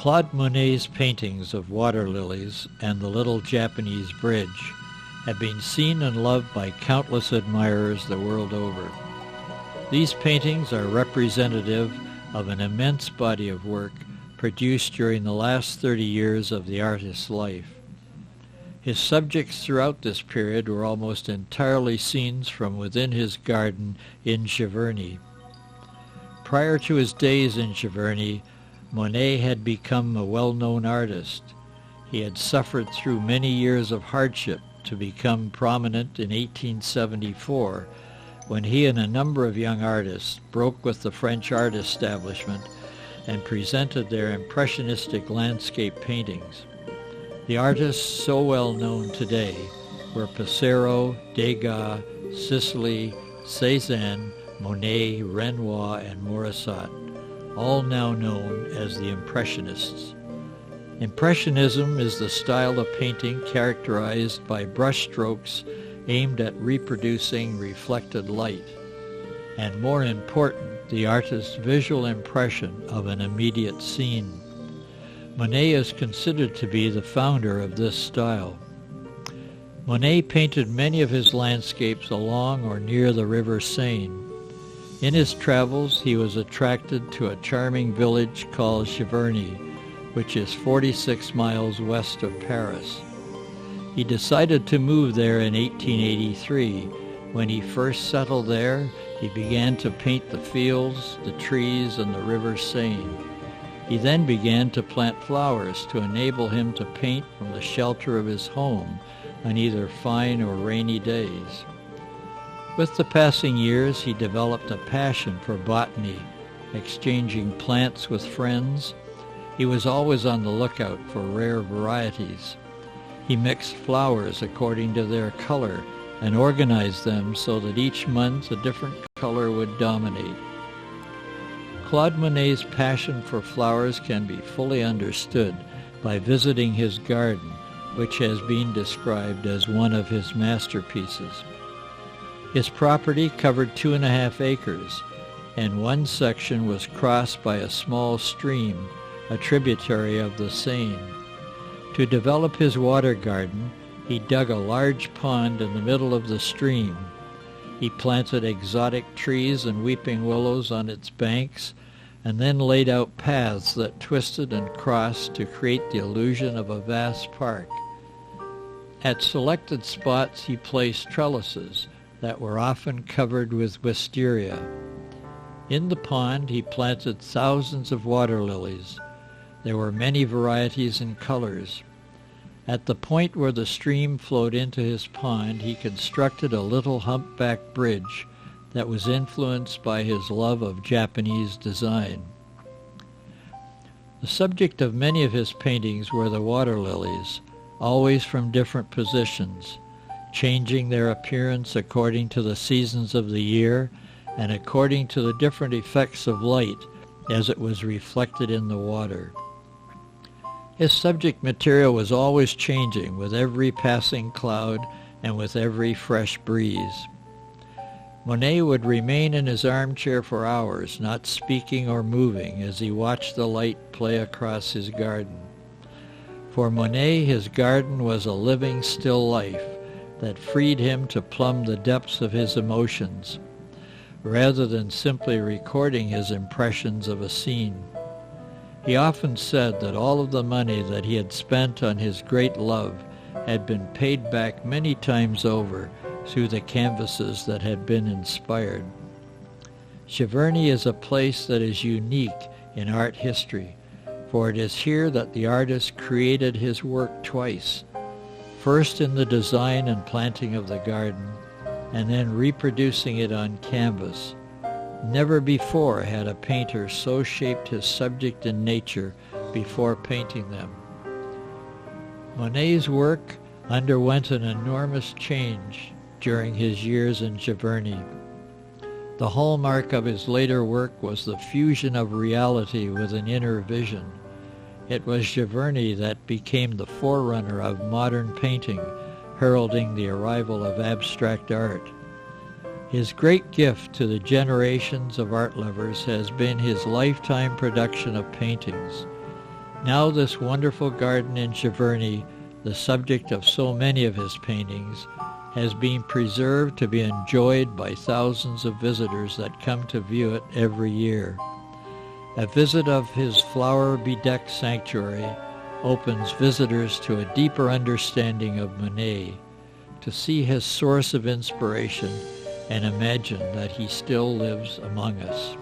Claude Monet's paintings of water lilies and the little Japanese bridge have been seen and loved by countless admirers the world over. These paintings are representative of an immense body of work produced during the last 30 years of the artist's life. His subjects throughout this period were almost entirely scenes from within his garden in Giverny. Prior to his days in Giverny, Monet had become a well-known artist. He had suffered through many years of hardship to become prominent in 1874, when he and a number of young artists broke with the French art establishment and presented their impressionistic landscape paintings. The artists so well known today were Pissarro, Degas, Sisley, Cézanne, Monet, Renoir, and Morisot, all now known as the Impressionists. Impressionism is the style of painting characterized by brushstrokes aimed at reproducing reflected light, and more important, the artist's visual impression of an immediate scene. Monet is considered to be the founder of this style. Monet painted many of his landscapes along or near the River Seine. In his travels, he was attracted to a charming village called Giverny, which is 46 miles west of Paris. He decided to move there in 1883. When he first settled there, he began to paint the fields, the trees, and the River Seine. He then began to plant flowers to enable him to paint from the shelter of his home on either fine or rainy days. With the passing years, he developed a passion for botany, exchanging plants with friends. He was always on the lookout for rare varieties. He mixed flowers according to their color and organized them so that each month a different color would dominate. Claude Monet's passion for flowers can be fully understood by visiting his garden, which has been described as one of his masterpieces. His property covered 2.5 acres, and one section was crossed by a small stream, a tributary of the Seine. To develop his water garden, he dug a large pond in the middle of the stream. He planted exotic trees and weeping willows on its banks, and then laid out paths that twisted and crossed to create the illusion of a vast park. At selected spots, he placed trellises that were often covered with wisteria. In the pond, he planted thousands of water lilies. There were many varieties and colors. At the point where the stream flowed into his pond, he constructed a little humpback bridge that was influenced by his love of Japanese design. The subject of many of his paintings were the water lilies, always from different positions, changing their appearance according to the seasons of the year and according to the different effects of light as it was reflected in the water. His subject material was always changing with every passing cloud and with every fresh breeze. Monet would remain in his armchair for hours, not speaking or moving, as he watched the light play across his garden. For Monet, his garden was a living, still life that freed him to plumb the depths of his emotions, rather than simply recording his impressions of a scene. He often said that all of the money that he had spent on his great love had been paid back many times over through the canvases that had been inspired. Giverny is a place that is unique in art history, for it is here that the artist created his work twice, first in the design and planting of the garden, and then reproducing it on canvas. Never before had a painter so shaped his subject and nature before painting them. Monet's work underwent an enormous change during his years in Giverny. The hallmark of his later work was the fusion of reality with an inner vision. It was Giverny that became the forerunner of modern painting, heralding the arrival of abstract art. His great gift to the generations of art lovers has been his lifetime production of paintings. Now this wonderful garden in Giverny, the subject of so many of his paintings, has been preserved to be enjoyed by thousands of visitors that come to view it every year. A visit of his flower-bedecked sanctuary opens visitors to a deeper understanding of Monet, to see his source of inspiration and imagine that he still lives among us.